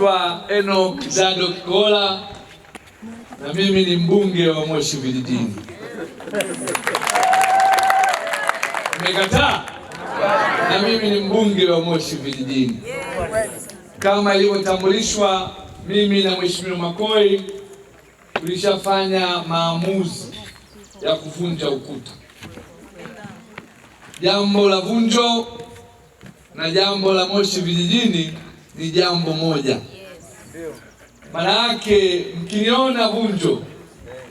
Enoch Zadok Kola na mimi ni mbunge wa Moshi Vijijini. Umekataa? Na mimi ni mbunge wa Moshi Vijijini. Kama ilivyotambulishwa, mimi na Mheshimiwa Makoi tulishafanya maamuzi ya kuvunja ukuta. Jambo la Vunjo na jambo la Moshi Vijijini ni jambo moja. Maana yake mkiniona Vunjo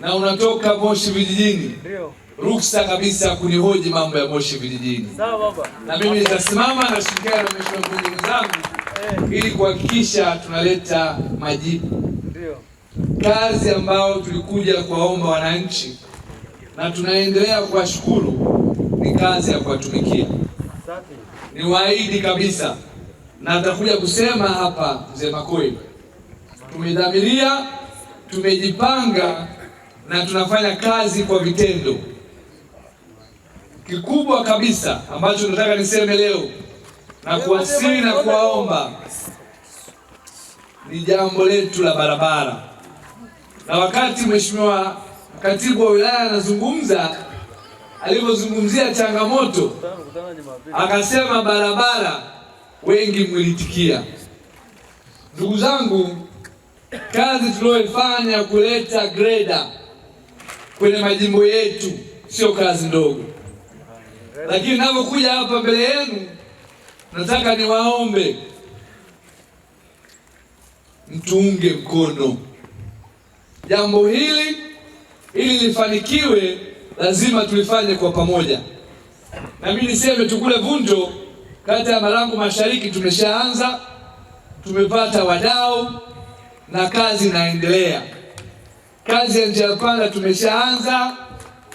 na unatoka Moshi Vijijini, ruksa kabisa kunihoji mambo ya Moshi Vijijini. Sawa baba. Na mimi nitasimama na shirikiana na mheshimiwa mbunge wenzangu ili kuhakikisha tunaleta majibu. Ndio. Kazi ambayo tulikuja kuwaomba wananchi na tunaendelea kuwashukuru ni kazi ya kuwatumikia. Ni waahidi kabisa, na atakuja kusema hapa mzee Makoi, tumedhamiria, tumejipanga na tunafanya kazi kwa vitendo. Kikubwa kabisa ambacho nataka niseme leo na kuwasihi na kuwaomba ni jambo letu la barabara. Na wakati mheshimiwa katibu wa wilaya anazungumza, alivyozungumzia changamoto, akasema barabara, wengi mwilitikia. Ndugu zangu, kazi tuliyofanya kuleta greda kwenye majimbo yetu sio kazi ndogo. Lakini ninapokuja hapa mbele yenu, nataka niwaombe mtuunge mkono jambo hili. Ili lifanikiwe, lazima tulifanye kwa pamoja. Na mimi niseme tukule Vunjo, kata ya Marangu Mashariki tumeshaanza, tumepata wadau na kazi inaendelea. Kazi ya njia panda tumeshaanza,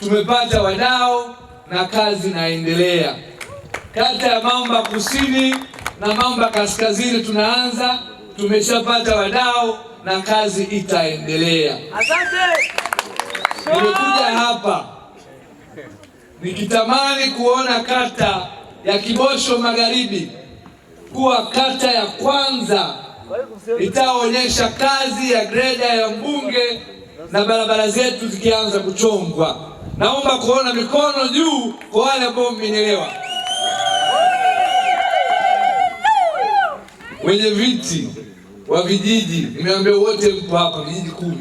tumepata wadau na kazi inaendelea. Kata ya Mamba Kusini na Mamba Kaskazini tunaanza, tumeshapata wadau na kazi itaendelea. Asante. Nimekuja hapa nikitamani kuona kata ya Kibosho Magharibi kuwa kata ya kwanza itaonyesha kazi ya greda ya mbunge na barabara zetu zikianza kuchongwa. Naomba kuona mikono juu kwa wale ambao mmenielewa. Wenye viti wa vijiji, nimeambia wote mpo hapa, vijiji 10.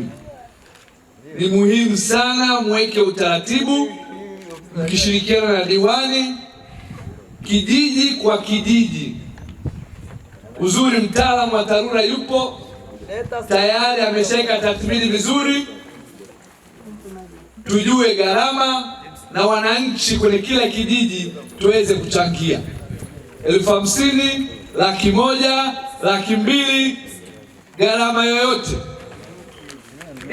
Ni muhimu sana mweke utaratibu mkishirikiana na diwani kijiji kwa kijiji. Uzuri mtaalamu wa TARURA yupo tayari, ameshaweka tathmini vizuri, tujue gharama na wananchi kwenye kila kijiji tuweze kuchangia 50,000, 100,000, 200,000, gharama yoyote,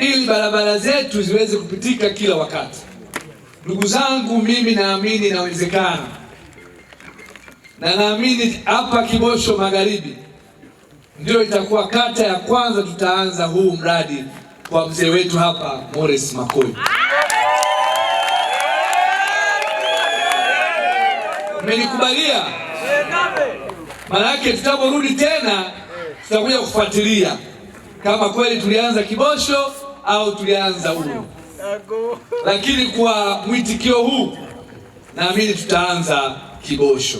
ili barabara zetu ziweze kupitika kila wakati. Ndugu zangu, mimi naamini inawezekana, na naamini hapa Kibosho Magharibi ndio itakuwa kata ya kwanza tutaanza huu mradi kwa mzee wetu hapa Morris Makoi. Mmenikubalia? Maana yake tutaporudi tena tutakuja kufuatilia kama kweli tulianza Kibosho au tulianza Uru. Lakini kwa mwitikio huu naamini tutaanza Kibosho.